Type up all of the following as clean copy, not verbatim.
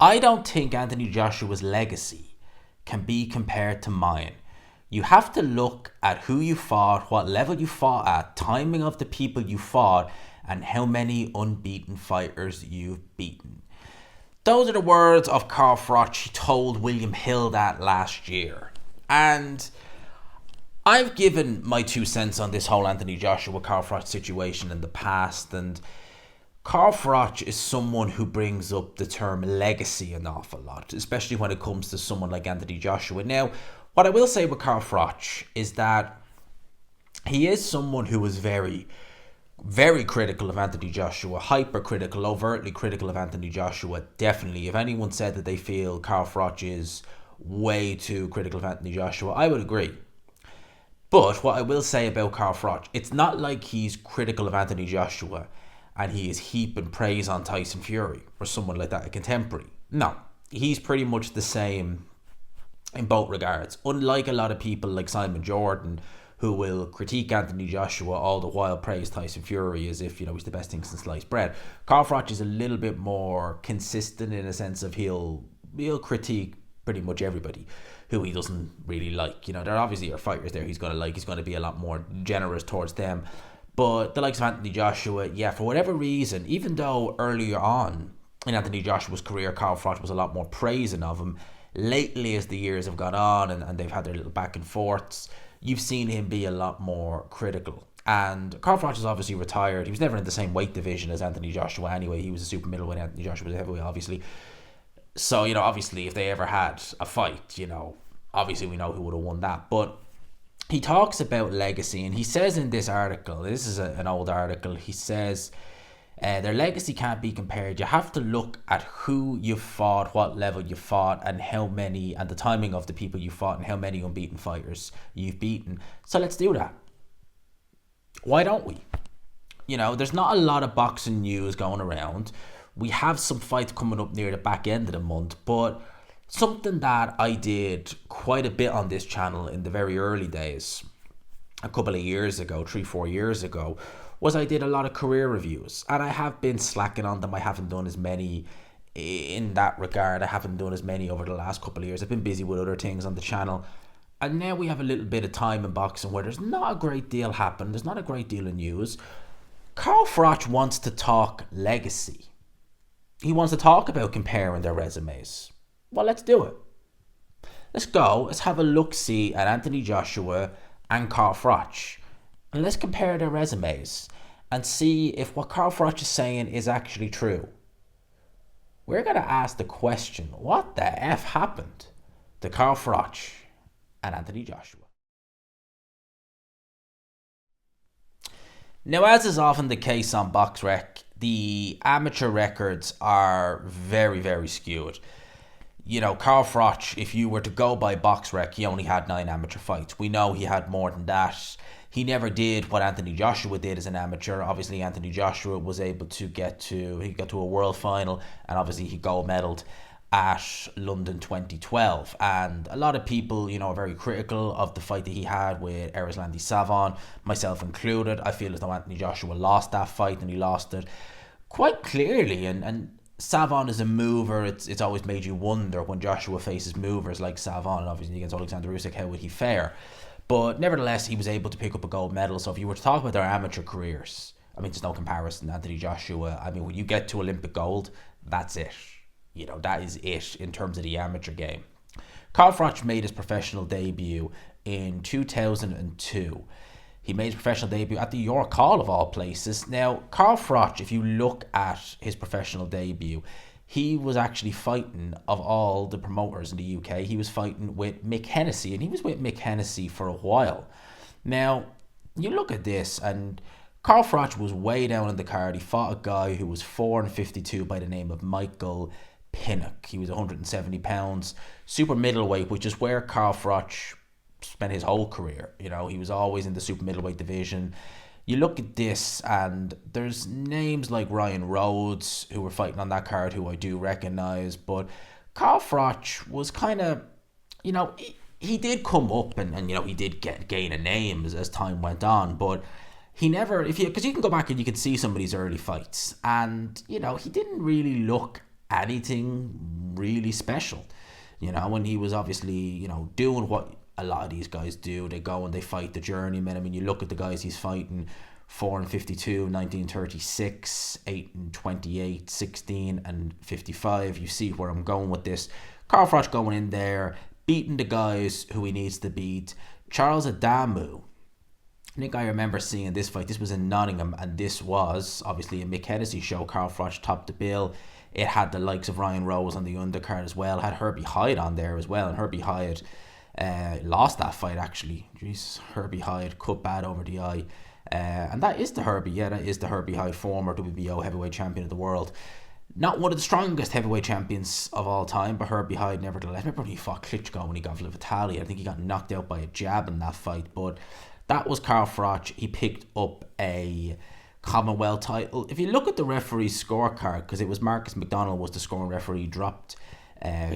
I don't think Anthony Joshua's legacy can be compared to mine. You have to look at who you fought, what level you fought at, timing of the people you fought, and how many unbeaten fighters you've beaten. Those are the words of Carl Froch. He told William Hill that last year. And I've given my 2 cents on this whole Anthony Joshua Carl Froch situation in the past, and Carl Froch is someone who brings up the term legacy an awful lot, especially when it comes to someone like Anthony Joshua. Now, what I will say with Carl Froch is that he is someone who is very, very critical of Anthony Joshua, hypercritical, overtly critical of Anthony Joshua. Definitely, if anyone said that they feel Carl Froch is way too critical of Anthony Joshua, I would agree. But what I will say about Carl Froch, it's not like he's critical of Anthony Joshua and he is heaping praise on Tyson Fury or someone like that, a contemporary. No, he's pretty much the same in both regards. Unlike a lot of people like Simon Jordan, who will critique Anthony Joshua all the while praise Tyson Fury as if, he's the best thing since sliced bread. Carl Froch is a little bit more consistent in a sense of he'll critique pretty much everybody who he doesn't really like. There obviously are fighters there he's going to like. He's going to be a lot more generous towards them. But the likes of Anthony Joshua, for whatever reason, even though earlier on in Anthony Joshua's career, Carl Froch was a lot more praising of him, lately as the years have gone on and they've had their little back and forths, you've seen him be a lot more critical. And Carl Froch is obviously retired. He was never in the same weight division as Anthony Joshua anyway. He was a super middleweight. Anthony Joshua was a heavyweight, obviously. So, obviously, if they ever had a fight, obviously we know who would have won that. But he talks about legacy, and he says in this article, this is an old article, he says, their legacy can't be compared. You have to look at who you fought, what level you fought, and how many, and the timing of the people you fought, and how many unbeaten fighters you've beaten. So let's do that. Why don't we? There's not a lot of boxing news going around. We have some fights coming up near the back end of the month, but something that I did quite a bit on this channel in the very early days, a couple of years ago, 3-4 years ago, was I did a lot of career reviews, and I have been slacking on them. I haven't done as many in that regard. I haven't done as many over the last couple of years. I've been busy with other things on the channel, and now we have a little bit of time in boxing where there's not a great deal happening. There's not a great deal of news. Carl Froch wants to talk legacy. He wants to talk about comparing their resumes. Well, let's do it. Let's go. Let's have a look-see at Anthony Joshua and Carl Froch. And let's compare their resumes and see if what Carl Froch is saying is actually true. We're going to ask the question, what the F happened to Carl Froch and Anthony Joshua? Now, as is often the case on BoxRec, the amateur records are very, very skewed. Carl Froch, if you were to go by BoxRec, he only had 9 amateur fights. We know he had more than that. He never did what Anthony Joshua did as an amateur. Obviously, Anthony Joshua was able to got to a world final, and obviously he gold medaled at London 2012. And a lot of people, are very critical of the fight that he had with Erislandy Savon, myself included. I feel as though Anthony Joshua lost that fight, and he lost it quite clearly. And Savon is a mover. It's always made you wonder when Joshua faces movers like Savon, and obviously against Alexander Usyk, how would he fare? But nevertheless, he was able to pick up a gold medal. So if you were to talk about their amateur careers, there's no comparison to Anthony Joshua. When you get to Olympic gold, that's it. That is it in terms of the amateur game. Carl Froch made his professional debut in 2002. He made his professional debut at the York Hall of all places. Now, Carl Froch, if you look at his professional debut, he was actually fighting, of all the promoters in the UK, he was fighting with Mick Hennessy, and he was with Mick Hennessy for a while. Now, you look at this, and Carl Froch was way down in the card. He fought a guy who was 4'52" by the name of Michael Pinnock. He was 170 pounds, super middleweight, which is where Carl Froch spent his whole career. He was always in the super middleweight division. You look at this, and there's names like Ryan Rhodes who were fighting on that card who I do recognise, but Carl Froch was kind of, he did come up and he did gain a name as time went on, but he never, because you can go back and you can see some of these early fights, and he didn't really look anything really special. When he was obviously, doing what a lot of these guys do. They go and they fight the journeyman. I mean, you look at the guys he's fighting: 4-52, 1936, 8-28, 16-55. You see where I'm going with this. Carl Froch going in there, beating the guys who he needs to beat. Charles Adamu, I think I remember seeing this fight. This was in Nottingham, and this was obviously a Mick Hennessy show. Carl Froch topped the bill. It had the likes of Ryan Rose on the undercard as well. It had Herbie Hyde on there as well, and Herbie Hyde lost that fight actually. Jeez, Herbie Hyde cut bad over the eye. And that is the Herbie, that is the Herbie Hyde, former WBO heavyweight champion of the world. Not one of the strongest heavyweight champions of all time, but Herbie Hyde nevertheless. Remember when he fought Klitschko when he got Vitaly? I think he got knocked out by a jab in that fight, but that was Carl Froch. He picked up a Commonwealth title. If you look at the referee's scorecard, because it was Marcus McDonald was the scoring referee, dropped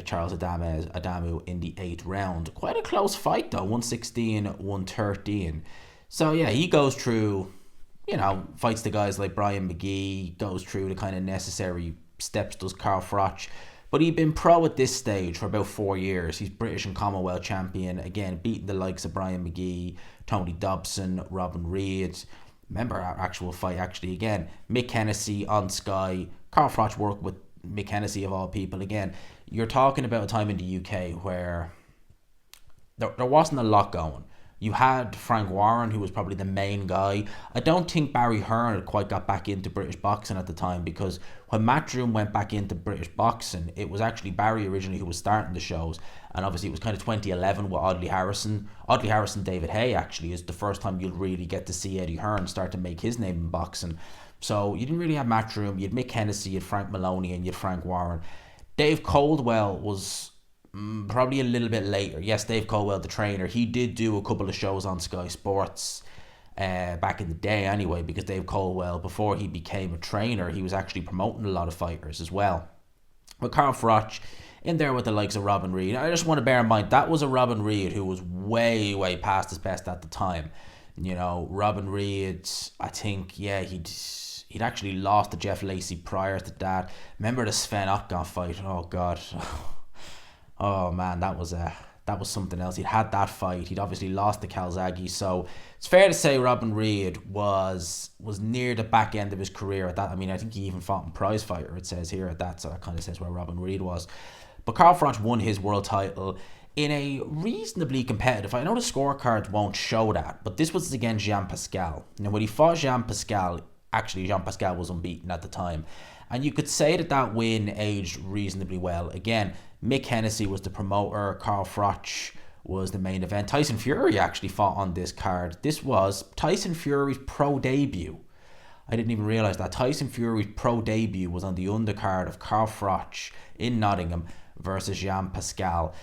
Charles Adamu in the 8th round. Quite a close fight though, 116-113. So yeah, he goes through, fights the guys like Brian McGee, goes through the kind of necessary steps, does Carl Froch. But he'd been pro at this stage for about 4 years. He's British and Commonwealth champion, again, beating the likes of Brian McGee, Tony Dobson, Robin Reid. Remember our actual fight, actually, again, Mick Hennessy on Sky. Carl Froch worked with Mick Hennessy, of all people. Again, you're talking about a time in the UK where there wasn't a lot going. You had Frank Warren, who was probably the main guy. I don't think Barry Hearn had quite got back into British boxing at the time, because when Matchroom went back into British boxing, it was actually Barry originally who was starting the shows. And obviously it was kind of 2011 with Audley Harrison. Audley Harrison, David Hay actually is the first time you'll really get to see Eddie Hearn start to make his name in boxing. So you didn't really have Matchroom. You had Mick Hennessy, you had Frank Maloney, and you had Frank Warren. Dave Coldwell was probably a little bit later. Yes, Dave Coldwell, the trainer, he did do a couple of shows on Sky Sports back in the day anyway, because Dave Coldwell, before he became a trainer, he was actually promoting a lot of fighters as well. But Carl Froch in there with the likes of Robin Reid. I just want to bear in mind, that was a Robin Reid who was way, way past his best at the time. Robin Reid, I think, he'd actually lost to Jeff Lacey prior to that. Remember the Sven Otgon fight? Oh, God. Oh man, that was something else. He'd had that fight. He'd obviously lost to Calzaghe, so it's fair to say Robin Reid was near the back end of his career at that. I mean, I think he even fought in Prize Fighter, it says here at that, so that kind of says where Robin Reid was. But Carl Froch won his world title in a reasonably competitive fight. I know the scorecards won't show that, but this was against Jean Pascal. Now, when he fought Jean Pascal, actually Jean Pascal was unbeaten at the time. And you could say that win aged reasonably well. Again, Mick Hennessy was the promoter. Carl Froch was the main event. Tyson Fury actually fought on this card. This was Tyson Fury's pro debut. I didn't even realise that. Tyson Fury's pro debut was on the undercard of Carl Froch in Nottingham versus Jean Pascal.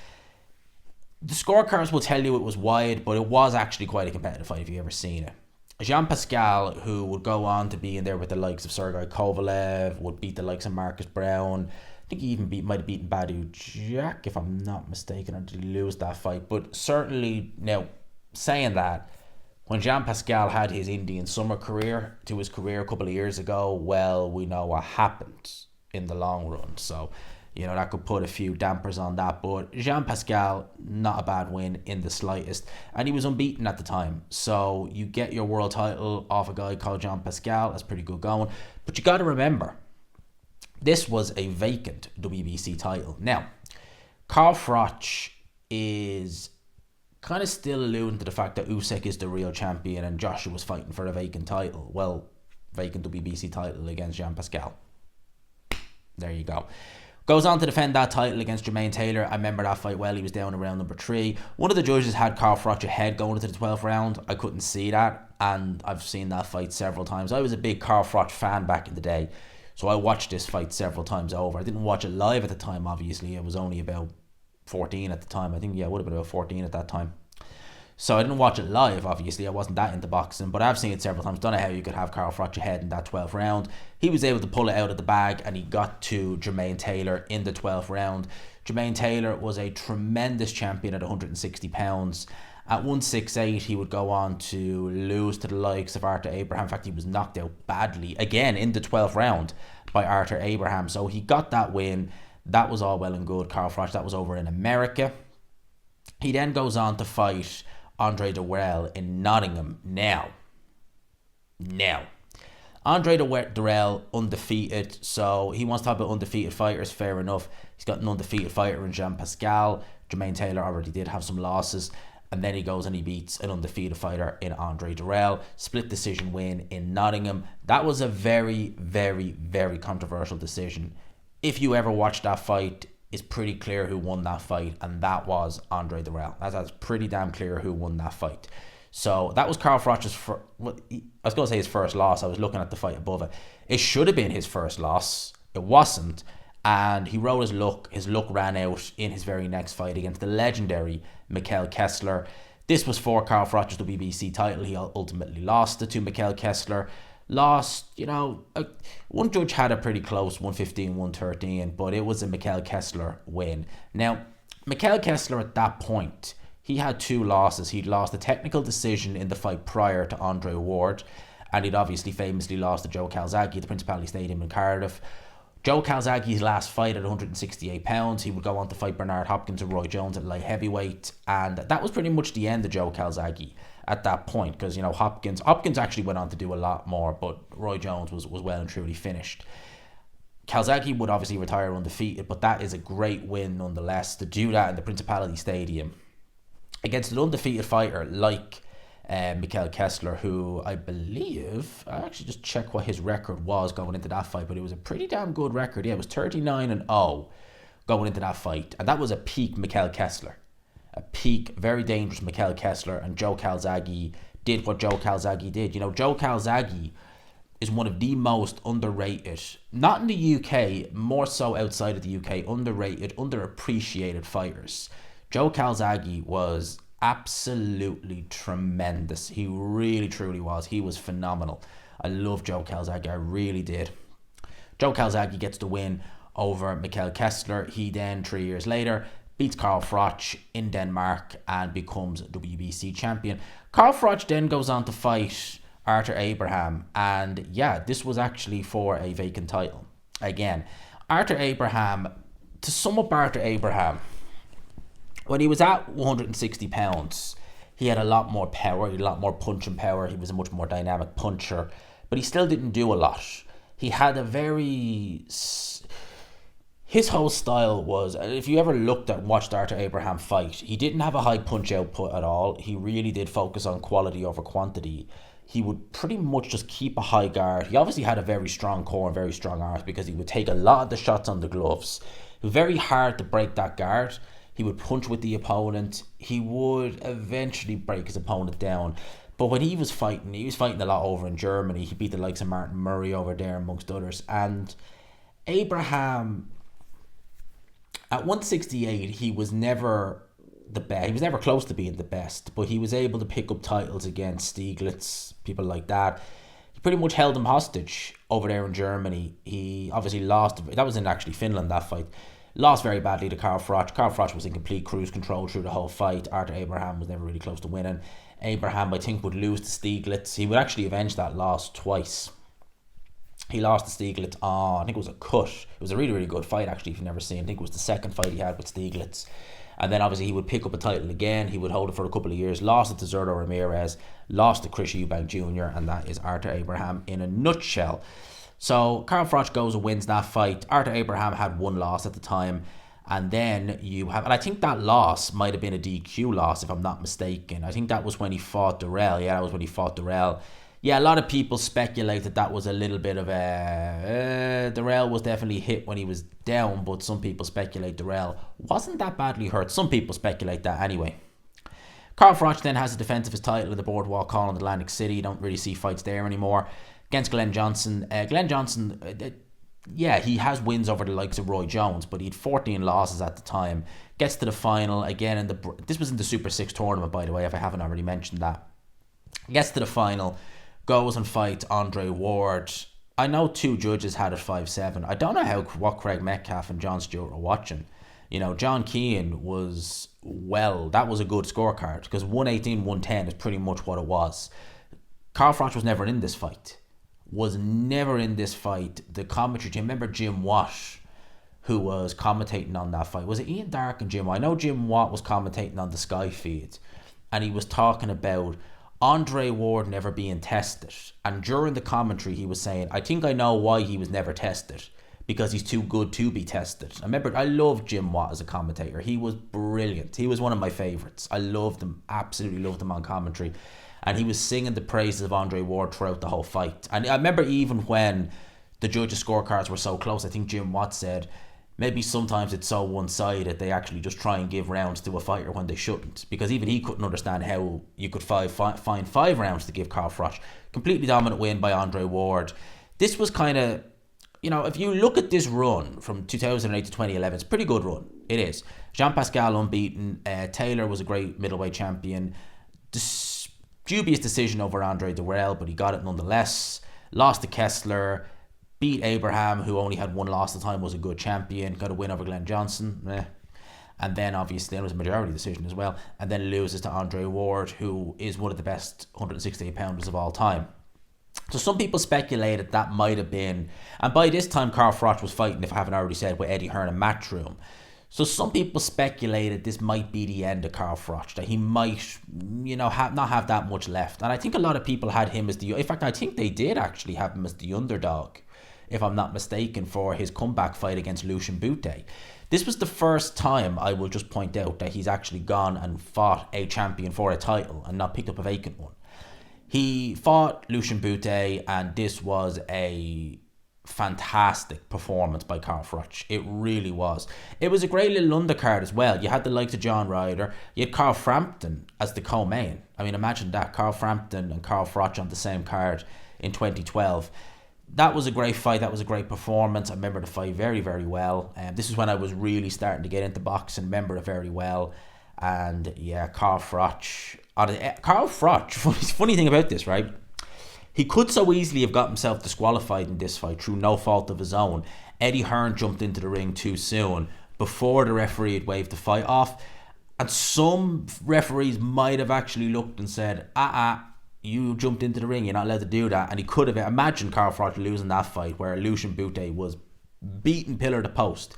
The scorecards will tell you it was wide, but it was actually quite a competitive fight if you've ever seen it. Jean Pascal, who would go on to be in there with the likes of Sergei Kovalev, would beat the likes of Marcus Brown. I think he even might have beaten Badu Jack, if I'm not mistaken, or did he lose that fight? But certainly, now, saying that, when Jean Pascal had his Indian summer career to his career a couple of years ago, well, we know what happened in the long run. So, that could put a few dampers on that. But Jean Pascal, not a bad win in the slightest. And he was unbeaten at the time. So you get your world title off a guy called Jean Pascal. That's pretty good going. But you got to remember, this was a vacant WBC title. Now, Carl Froch is kind of still alluding to the fact that Usyk is the real champion and Joshua was fighting for a vacant title. Well, vacant WBC title against Jean Pascal. There you go. Goes on to defend that title against Jermaine Taylor. I remember that fight well. He was down in round number 3. One of the judges had Carl Froch ahead going into the 12th round. I couldn't see that, and I've seen that fight several times. I was a big Carl Froch fan back in the day, so I watched this fight several times over. I didn't watch it live at the time, obviously. I was only about 14 at the time. I think, I would have been about 14 at that time. So I didn't watch it live, obviously. I wasn't that into boxing, but I've seen it several times. Don't know how you could have Carl Froch ahead in that 12th round. He was able to pull it out of the bag, and he got to Jermaine Taylor in the 12th round. Jermaine Taylor was a tremendous champion at 160 pounds. At 168, he would go on to lose to the likes of Arthur Abraham. In fact, he was knocked out badly, again, in the 12th round, by Arthur Abraham. So he got that win. That was all well and good. Carl Froch, that was over in America. He then goes on to fight Andre Durrell in Nottingham. Now, Andre Durrell, undefeated, so he wants to have about undefeated fighters, fair enough. He's got an undefeated fighter in Jean Pascal. Jermaine Taylor already did have some losses. And then he goes and he beats an undefeated fighter in Andre Durrell. Split decision win in Nottingham. That was a very, very, very controversial decision. If you ever watched that fight, it's pretty clear who won that fight, and that was Andre Durrell. That's pretty damn clear who won that fight. So that was Carl Froch's I was going to say his first loss. I was looking at the fight above it. It should have been his first loss. It wasn't. And he rode his luck. His luck ran out in his very next fight against the legendary Mikkel Kessler. This was for Carl Froch's WBC title. He ultimately lost it to Mikkel Kessler. One judge had a pretty close 115-113, but it was a Mikkel Kessler win. Now, Mikkel Kessler at that point, he had two losses. He'd lost a technical decision in the fight prior to Andre Ward, and he'd obviously famously lost to Joe Calzaghe at the Principality Stadium in Cardiff. Joe Calzaghe's last fight at 168 pounds, he would go on to fight Bernard Hopkins and Roy Jones at light heavyweight, and that was pretty much the end of Joe Calzaghe at that point, because Hopkins actually went on to do a lot more, but Roy Jones was well and truly finished. Calzaghe would obviously retire undefeated, but that is a great win nonetheless to do that in the Principality Stadium against an undefeated fighter like Mikkel Kessler, who I believe, I actually just checked what his record was going into that fight, but it was a pretty damn good record. Yeah, it was 39-0 going into that fight, and that was a peak Mikkel Kessler. A peak, very dangerous Mikkel Kessler, and Joe Calzaghe did what Joe Calzaghe did. Joe Calzaghe is one of the most underrated, not in the UK, more so outside of the UK, underrated, underappreciated fighters. Joe Calzaghe was absolutely tremendous. He really, truly was. He was phenomenal. I love Joe Calzaghe. I really did. Joe Calzaghe gets the win over Mikkel Kessler. He then, 3 years later, beats Carl Froch in Denmark and becomes WBC champion. Carl Froch then goes on to fight Arthur Abraham, and yeah, this was actually for a vacant title. Again, Arthur Abraham, to sum up Arthur Abraham, when he was at 160 pounds, he had a lot more power, he had a lot more punching power, he was a much more dynamic puncher, but he still didn't do a lot. He had a very... His whole style was, if you ever watched Arthur Abraham fight, he didn't have a high punch output at all. He really did focus on quality over quantity. He would pretty much just keep a high guard. He obviously had a very strong core and very strong arms because he would take a lot of the shots on the gloves. It was very hard to break that guard. He would punch with the opponent. He would eventually break his opponent down. But when he was fighting a lot over in Germany. He beat the likes of Martin Murray over there, amongst others. And Abraham, at 168, he was never the best. He was never close to being the best, but he was able to pick up titles against Stieglitz, people like that. He pretty much held him hostage over there in Germany. He obviously lost. That was in actually Finland, that fight. Lost very badly to Carl Froch. Carl Froch was in complete cruise control through the whole fight. Arthur Abraham was never really close to winning. Abraham, I think, would lose to Stieglitz. He would actually avenge that loss twice. He lost to Stieglitz on, I think it was a cut. It was a really, really good fight, actually, if you've never seen it. I think it was the second fight he had with Stieglitz. And then obviously he would pick up a title again. He would hold it for a couple of years. Lost it to Zurdo Ramirez. Lost to Chris Eubank Jr. And that is Arthur Abraham in a nutshell. So Carl Froch goes and wins that fight. Arthur Abraham had one loss at the time. And then you have, and I think that loss might have been a DQ loss, if I'm not mistaken. I think that was when he fought Durrell. Yeah, that was when he fought Durrell. Yeah, a lot of people speculate that was a little bit of a... Durrell was definitely hit when he was down, but some people speculate Durrell wasn't that badly hurt. Some people speculate that anyway. Carl Froch then has a defence of his title in the Boardwalk Hall in Atlantic City. You don't really see fights there anymore. Against Glenn Johnson. Glenn Johnson, yeah, he has wins over the likes of Roy Jones, but he had 14 losses at the time. Gets to the final again. This was in the Super 6 tournament, by the way, if I haven't already mentioned that. Gets to the final. Goes and fights Andre Ward. I know two judges had it 5-7. I don't know what Craig Metcalf and John Stewart were watching. John Keane was, that was a good scorecard, because 118-110 is pretty much what it was. Carl Froch was never in this fight. was never in this fight. The commentary, do you remember Jim Watt, who was commentating on that fight? Was it Ian Dark and Jim Watt? I know Jim Watt was commentating on the Sky feed, and he was talking about Andre Ward never being tested. And during the commentary, he was saying, I think I know why he was never tested. Because he's too good to be tested. I remember, I loved Jim Watt as a commentator. He was brilliant. He was one of my favourites. I loved him, absolutely loved him on commentary. And he was singing the praises of Andre Ward throughout the whole fight. And I remember even when the judges' scorecards were so close, I think Jim Watt said, maybe sometimes it's so one-sided they actually just try and give rounds to a fighter when they shouldn't. Because even he couldn't understand how you could find 5 rounds to give Carl Froch. Completely dominant win by Andre Ward. This was kind of, you know, if you look at this run from 2008 to 2011, it's a pretty good run. It is. Jean-Pascal unbeaten. Taylor was a great middleweight champion. Dubious decision over Andre Durrell, but he got it nonetheless. Lost to Kessler. Beat Abraham, who only had one loss at the time, was a good champion. Got a win over Glenn Johnson. And then obviously it was a majority decision as well. And then loses to Andre Ward, who is one of the best 168 pounders of all time. So some people speculated that might have been, and by this time Carl Froch was fighting, if I haven't already said, with Eddie Hearn and Matchroom. So some people speculated this might be the end of Carl Froch, that he might, you know, not have that much left. And I think a lot of people had him as in fact, I think they did actually have him as the underdog, if I'm not mistaken, for his comeback fight against Lucian Bute. This was the first time, I will just point out, that he's actually gone and fought a champion for a title and not picked up a vacant one. He fought Lucian Bute, and this was a fantastic performance by Carl Froch. It really was. It was a great little undercard as well. You had the likes of John Ryder. You had Carl Frampton as the co-main. I mean, imagine that. Carl Frampton and Carl Froch on the same card in 2012. That was a great fight. That was a great performance. I remember the fight very, very well. This is when I was really starting to get into boxing. Remember it very well. And yeah, Carl Froch. Funny thing about this, right? He could so easily have got himself disqualified in this fight through no fault of his own. Eddie Hearn jumped into the ring too soon before the referee had waved the fight off. And some referees might have actually looked and said, you jumped into the ring, you're not allowed to do that. And he could have imagined Carl Froch losing that fight where Lucian Bute was beaten pillar to post.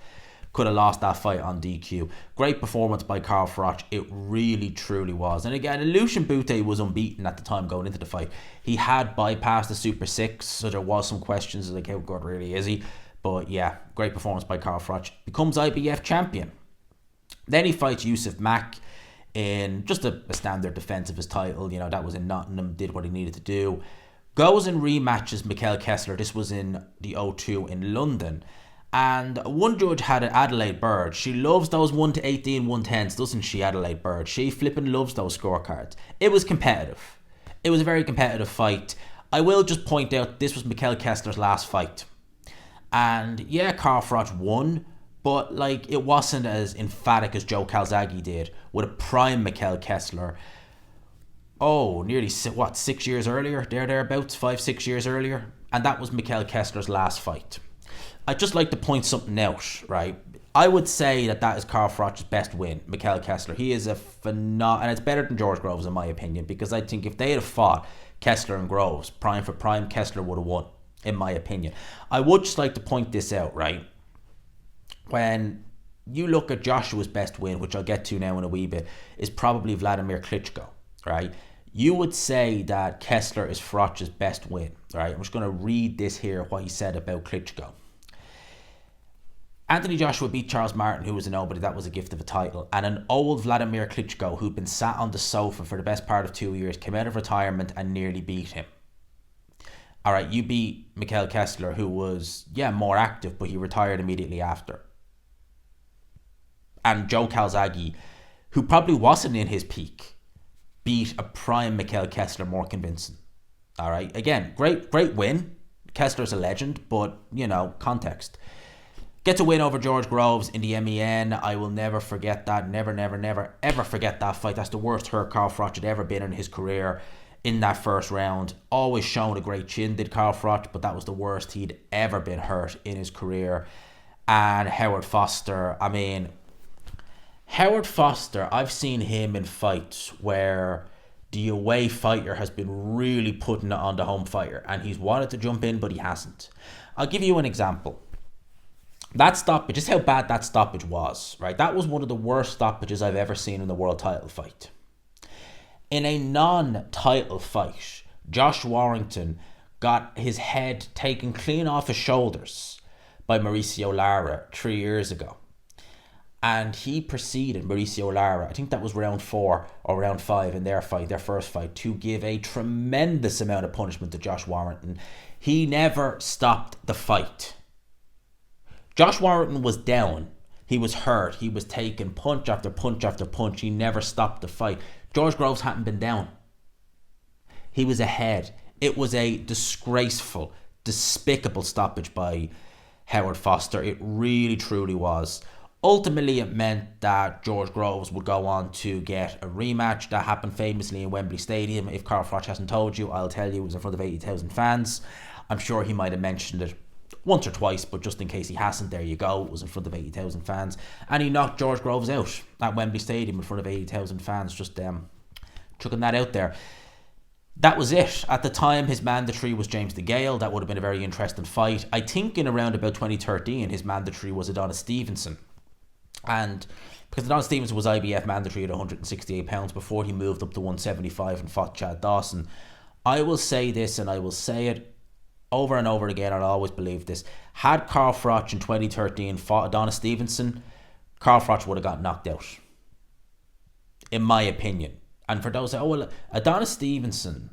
Could have lost that fight on DQ. Great performance by Carl Froch. It really, truly was. And again, Lucian Bute was unbeaten at the time going into the fight. He had bypassed the Super 6, so there was some questions like, how good really is he? But yeah, great performance by Carl Froch. Becomes IBF champion. Then he fights Yusuf Mack in just a standard defense of his title. You know, that was in Nottingham, did what he needed to do. Goes and rematches Mikel Kessler. This was in the O2 in London. And one judge had an Adelaide Bird. She loves those 1-18, 110s, doesn't she, Adelaide Bird? She flipping loves those scorecards. It was competitive. It was a very competitive fight. I will just point out this was Mikel Kessler's last fight. And yeah, Carl Froch won, but like it wasn't as emphatic as Joe Calzaghe did with a prime Mikel Kessler. Oh, nearly 6 years earlier? Thereabouts, 5-6 years earlier. And that was Mikel Kessler's last fight. I'd just like to point something out, right? I would say that is Carl Froch's best win, Mikel Kessler. He is a and it's better than George Groves in my opinion, because I think if they had fought Kessler and Groves, prime for prime, Kessler would have won, in my opinion. I would just like to point this out, right? When you look at Joshua's best win, which I'll get to now in a wee bit, is probably Vladimir Klitschko, right? You would say that Kessler is Froch's best win, right? I'm just going to read this here, what he said about Klitschko. Anthony Joshua beat Charles Martin, who was a nobody. That was a gift of a title. And an old Vladimir Klitschko, who'd been sat on the sofa for the best part of 2 years, came out of retirement and nearly beat him. All right, you beat Mikel Kessler, who was, more active, but he retired immediately after. And Joe Calzaghe, who probably wasn't in his peak, beat a prime Mikel Kessler more convincing. All right, again, great win. Kessler's a legend, but, context. Gets a win over George Groves in the MEN. I will never forget that. Never, ever forget that fight. That's the worst hurt Carl Froch had ever been in his career in that first round. Always shown a great chin, did Carl Froch, but that was the worst he'd ever been hurt in his career. And Howard Foster. I mean, Howard Foster, I've seen him in fights where the away fighter has been really putting it on the home fighter, and he's wanted to jump in, but he hasn't. I'll give you an example. That stoppage, just how bad that stoppage was, right? That was one of the worst stoppages I've ever seen in the world title fight. In a non-title fight, Josh Warrington got his head taken clean off his shoulders by Mauricio Lara 3 years ago. And he proceeded, Mauricio Lara, I think that was round 4 or round 5 in their fight, their first fight, to give a tremendous amount of punishment to Josh Warrington. He never stopped the fight. Josh Warrington was down. He was hurt. He was taking punch after punch after punch. He never stopped the fight. George Groves hadn't been down. He was ahead. It was a disgraceful, despicable stoppage by Howard Foster. It really, truly was. Ultimately, it meant that George Groves would go on to get a rematch. That happened famously in Wembley Stadium. If Carl Froch hasn't told you, I'll tell you, it was in front of 80,000 fans. I'm sure he might have mentioned it once or twice, but just in case he hasn't, there you go. It was in front of 80,000 fans. And he knocked George Groves out at Wembley Stadium in front of 80,000 fans. Just chucking that out there. That was it. At the time, his mandatory was James DeGale. That would have been a very interesting fight. I think in around about 2013, his mandatory was Adonis Stevenson. And because Adonis Stevenson was IBF mandatory at 168 pounds before he moved up to 175 and fought Chad Dawson. I will say this, and I will say it over and over again, and I always believe this. Had Carl Froch in 2013 fought Adonis Stevenson, Carl Froch would have got knocked out, in my opinion. And for those that, Adonis Stevenson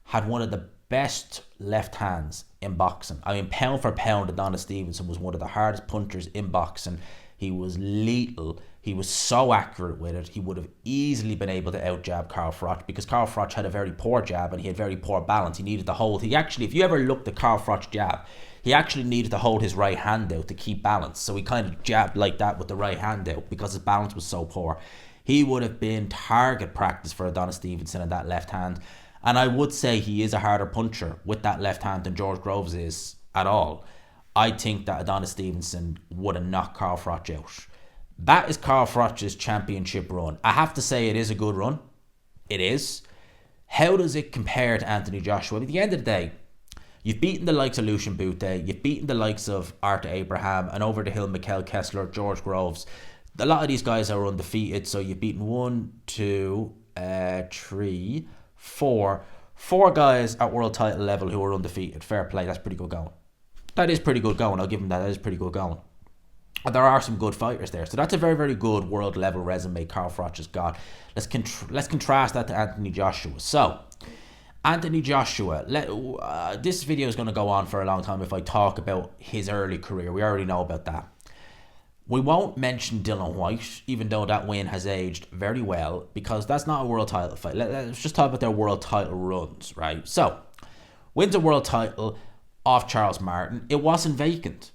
had one of the best left hands in boxing. I mean, pound for pound, Adonis Stevenson was one of the hardest punchers in boxing. He was lethal. He was so accurate with it. He would have easily been able to out-jab Carl Froch, because Carl Froch had a very poor jab and he had very poor balance. He needed to hold. He actually, if you ever looked at Carl Froch's jab, he actually needed to hold his right hand out to keep balance. So he kind of jabbed like that with the right hand out because his balance was so poor. He would have been target practice for Adonis Stevenson in that left hand. And I would say he is a harder puncher with that left hand than George Groves is at all. I think that Adonis Stevenson would have knocked Carl Froch out. That is Carl Froch's championship run. I have to say it is a good run. It is. How does it compare to Anthony Joshua? At the end of the day, you've beaten the likes of Lucian Bute, you've beaten the likes of Arthur Abraham, and over the hill, Mikkel Kessler, George Groves. A lot of these guys are undefeated, so you've beaten 4 guys at world title level who are undefeated. Fair play, that's pretty good going. That is pretty good going, I'll give him that. That is pretty good going. And there are some good fighters there. So that's a very, very good world level resume Carl Froch has got. Let's contrast that to Anthony Joshua. So, Anthony Joshua, this video is going to go on for a long time if I talk about his early career. We already know about that. We won't mention Dillian Whyte, even though that win has aged very well, because that's not a world title fight. Let's just talk about their world title runs, right? So, wins a world title off Charles Martin. It wasn't vacant.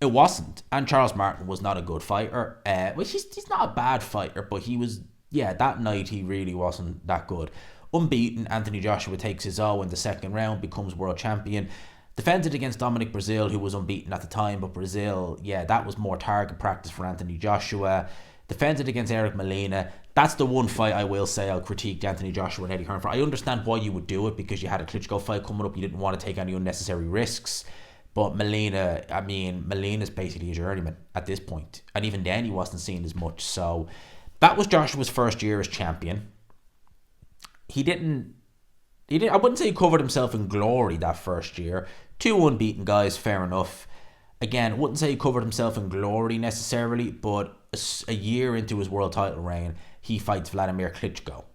It wasn't. And Charles Martin was not a good fighter. He's not a bad fighter, but he was, that night he really wasn't that good. Unbeaten, Anthony Joshua takes his O in the second round, becomes world champion. Defended against Dominic Breazeale, who was unbeaten at the time, but Breazeale, that was more target practice for Anthony Joshua. Defended against Eric Molina. That's the one fight I will say I'll critique Anthony Joshua and Eddie Hearn for. I understand why you would do it, because you had a Klitschko fight coming up. You didn't want to take any unnecessary risks. But Molina's basically a journeyman at this point. And even then, he wasn't seen as much. So that was Joshua's first year as champion. I wouldn't say he covered himself in glory that first year. 2 unbeaten guys, fair enough. Again, I wouldn't say he covered himself in glory necessarily, but a year into his world title reign, he fights Vladimir Klitschko.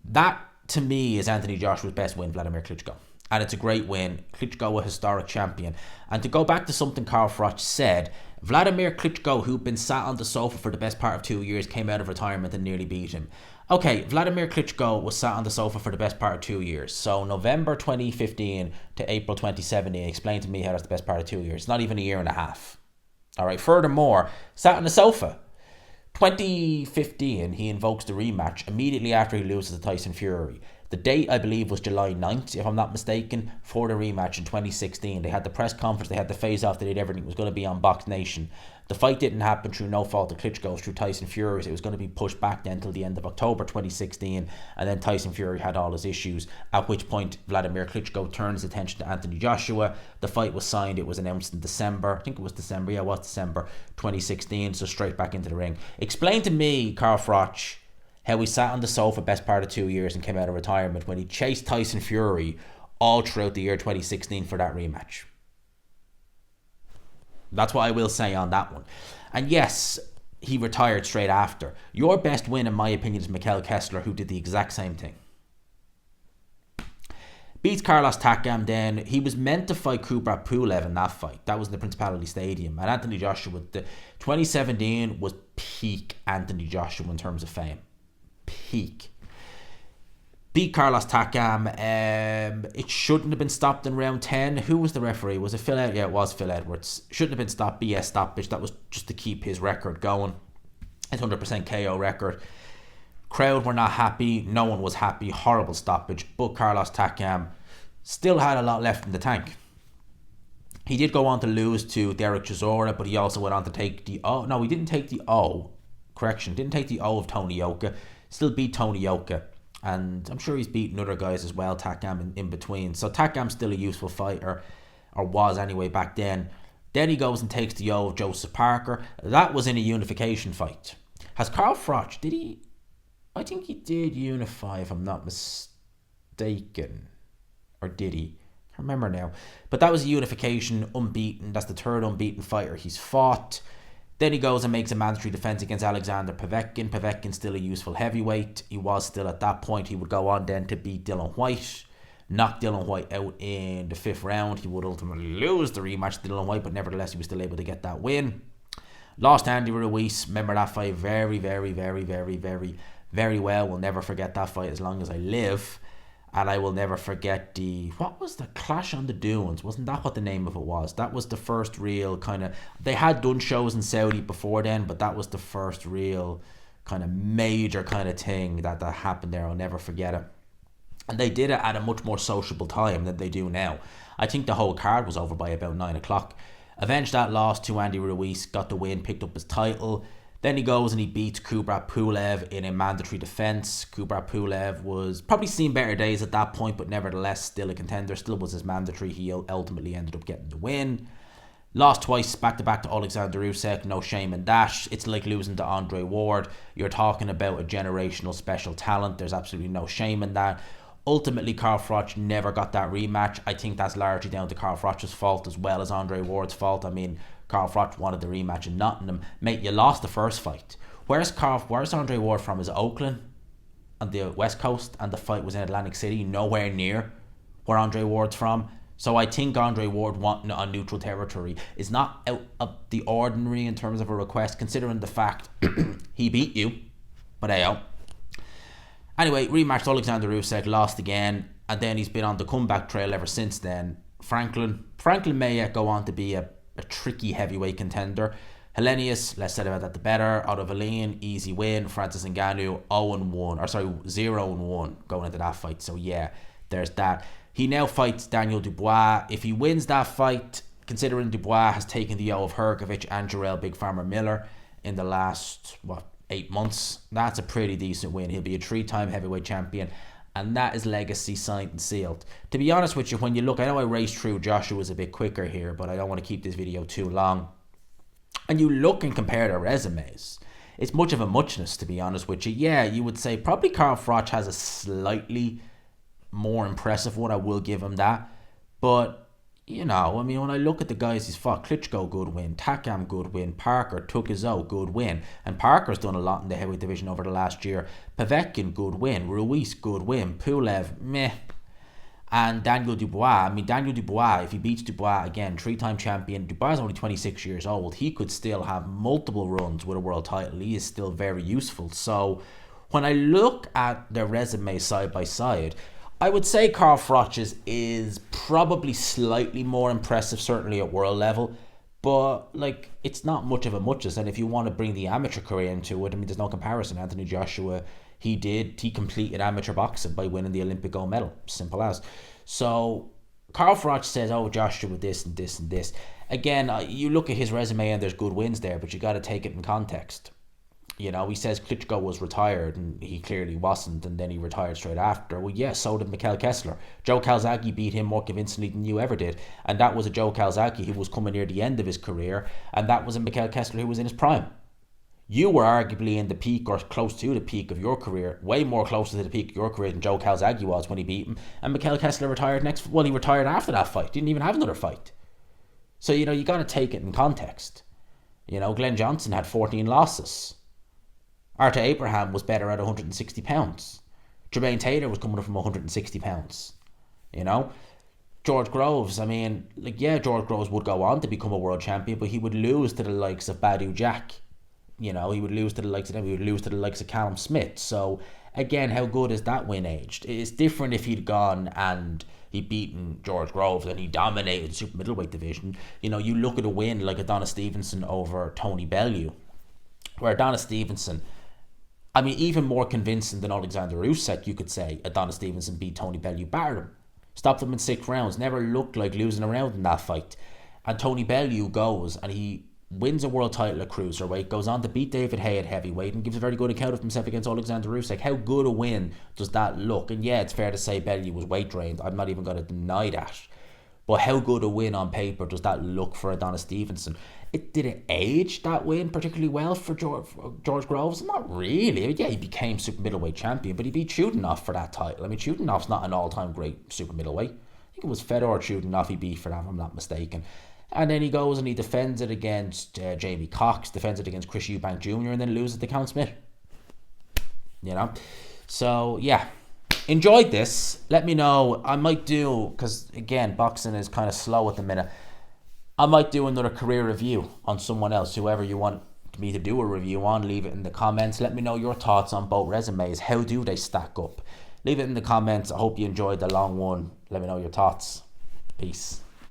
That, to me, is Anthony Joshua's best win, Vladimir Klitschko. And it's a great win. Klitschko, a historic champion. And to go back to something Carl Froch said, Vladimir Klitschko, who'd been sat on the sofa for the best part of 2 years, came out of retirement and nearly beat him. Okay, Vladimir Klitschko was sat on the sofa for the best part of 2 years. So November 2015 to April 2017, explain to me how that's the best part of 2 years. It's not even a year and a half. All right, furthermore, sat on the sofa. 2015, he invokes the rematch immediately after he loses to Tyson Fury. The date, I believe, was July 9th, if I'm not mistaken, for the rematch in 2016. They had the press conference, they had the face-off, they did everything. It was going to be on Box Nation. The fight didn't happen through no fault of Klitschko's, through Tyson Fury's. It was going to be pushed back then till the end of October 2016, and then Tyson Fury had all his issues, at which point Vladimir Klitschko turned his attention to Anthony Joshua. The fight was signed, it was announced in December, I think it was December, yeah, it was December 2016, so straight back into the ring. Explain to me, Carl Froch, how he sat on the sofa best part of 2 years and came out of retirement when he chased Tyson Fury all throughout the year 2016 for that rematch. That's what I will say on that one. And yes, he retired straight after. Your best win, in my opinion, is Mikhail Kessler, who did the exact same thing. Beats Carlos Takam then. He was meant to fight Kubrat Pulev in that fight. That was in the Principality Stadium. And Anthony Joshua, the 2017 was peak Anthony Joshua in terms of fame. Peak. Beat Carlos Takam. It shouldn't have been stopped in round 10. Who was the referee? Was it Phil Edwards? Yeah, it was Phil Edwards. Shouldn't have been stopped. BS stoppage. That was just to keep his record going. His 100% KO record. Crowd were not happy. No one was happy. Horrible stoppage. But Carlos Takam still had a lot left in the tank. He did go on to lose to Derek Chisora, but he also went on to take the O. No, he didn't take the O. Correction. Didn't take the O of Tony Yoka. Still beat Tony Yoka. And I'm sure he's beaten other guys as well, Takam in between. So Takam's still a useful fighter, or was anyway back then. Then he goes and takes the O of Joseph Parker. That was in a unification fight. Has Carl Froch, did he? I think he did unify, if I'm not mistaken. Or did he? I can't remember now. But that was a unification, unbeaten. That's the third unbeaten fighter he's fought. Then he goes and makes a mandatory defence against Alexander Povetkin. Povetkin's still a useful heavyweight. He was still at that point. He would go on then to beat Dylan White. Knock Dylan White out in the 5th round. He would ultimately lose the rematch to Dylan White, but nevertheless he was still able to get that win. Lost Andy Ruiz. Remember that fight very, very, very, very, very, very well. Will never forget that fight as long as I live. And I will never forget what was the Clash on the Dunes? Wasn't that what the name of it was? That was the first real kind of, they had done shows in Saudi before then, but that was the first real kind of major kind of thing that happened there. I'll never forget it. And they did it at a much more sociable time than they do now. I think the whole card was over by about 9 o'clock. Avenged that loss to Andy Ruiz, got the win, picked up his title. Then he goes and he beats Kubrat Pulev in a mandatory defence. Kubrat Pulev was probably seen better days at that point, but nevertheless still a contender, still was his mandatory. He ultimately ended up getting the win. Lost twice back-to-back to Alexander Usyk, no shame in that. It's like losing to Andre Ward. You're talking about a generational special talent. There's absolutely no shame in that. Ultimately, Carl Froch never got that rematch. I think that's largely down to Carl Froch's fault as well as Andre Ward's fault. I mean, Carl Froch wanted the rematch in Nottingham. Mate, you lost the first fight. Where's Andre Ward from? Is it Oakland on the West Coast? And the fight was in Atlantic City, nowhere near where Andre Ward's from. So I think Andre Ward wanting it on neutral territory is not out of the ordinary in terms of a request, considering the fact he beat you. But hey, anyway, rematched Alexander Usyk, lost again, and then he's been on the comeback trail ever since then. Franklin may yet go on to be a tricky heavyweight contender. Hellenius, less said about that the better. Otto Valine, easy win. Francis Ngannou, 0-1 going into that fight. So yeah, there's that. He now fights Daniel Dubois. If he wins that fight, considering Dubois has taken the O of Hergovic and Jarrell Big Farmer Miller in the last 8 months, that's a pretty decent win. He'll be a 3-time heavyweight champion, and that is legacy signed and sealed. To be honest with you, when you look, I know I raced through Joshua's a bit quicker here, but I don't want to keep this video too long. And you look and compare their resumes, it's much of a muchness, to be honest with you. Yeah, you would say probably Carl Froch has a slightly more impressive one, I will give him that. But, you know, I mean, when I look at the guys he's fought, Klitschko, good win. Takam, good win. Parker took his O, good win. And Parker's done a lot in the heavyweight division over the last year. Povetkin, good win. Ruiz, good win. Pulev, meh. And Daniel Dubois, if he beats Dubois again, 3-time champion. Dubois is only 26 years old. He could still have multiple runs with a world title. He is still very useful. So when I look at their resume side by side, I would say Carl Froch's is probably slightly more impressive, certainly at world level, but like it's not much of a muchness. And if you want to bring the amateur career into it, I mean, there's no comparison. Anthony Joshua, He completed amateur boxing by winning the Olympic gold medal. Simple as. So Carl Froch says, oh, Joshua this and this and this. Again, you look at his resume and there's good wins there, but you got to take it in context. You know, he says Klitschko was retired, and he clearly wasn't, and then he retired straight after. Well, yes, so did Mikhail Kessler. Joe Calzaghe beat him more convincingly than you ever did, and that was a Joe Calzaghe who was coming near the end of his career, and that was a Mikhail Kessler who was in his prime. You were arguably in the peak or close to the peak of your career, way more closer to the peak of your career than Joe Calzaghe was when he beat him, and Mikhail Kessler retired he retired after that fight, didn't even have another fight. So, you know, you got to take it in context. You know, Glenn Johnson had 14 losses. Arthur Abraham was better at 160 pounds. Jermaine Taylor was coming up from 160 pounds. You know, George Groves, I mean, like, yeah, George Groves would go on to become a world champion, but he would lose to the likes of Badu Jack. You know, he would lose to the likes of them. He would lose to the likes of Callum Smith. So, again, how good is that win aged? It's different if he'd gone and he'd beaten George Groves and he dominated the super middleweight division. You know, you look at a win like Adonis Stevenson over Tony Bellew, where Adonis Stevenson, I mean, even more convincing than Alexander Usyk, you could say, Adonis Stevenson beat Tony Bellew, battered him, stopped him in 6 rounds, never looked like losing a round in that fight. And Tony Bellew goes and he wins a world title at cruiserweight, goes on to beat David Haye at heavyweight, and gives a very good account of himself against Alexander Usyk. How good a win does that look? And yeah, it's fair to say Bellew was weight drained. I'm not even going to deny that. But how good a win on paper does that look for Adonis Stevenson? Did it age, that win, particularly well for George Groves? Not really. I mean, yeah, he became super middleweight champion, but he beat Chudinov for that title. I mean, Chudinov's not an all-time great super middleweight. I think it was Fedor Chudinov he beat for that, if I'm not mistaken. And then he goes and he defends it against Jamie Cox, defends it against Chris Eubank Jr., and then loses to Count Smith. You know? So, yeah. Enjoyed this. Let me know. I might do, because, again, boxing is kind of slow at the minute. I might do another career review on someone else. Whoever you want me to do a review on, leave it in the comments. Let me know your thoughts on both resumes. How do they stack up? Leave it in the comments. I hope you enjoyed the long one. Let me know your thoughts. Peace.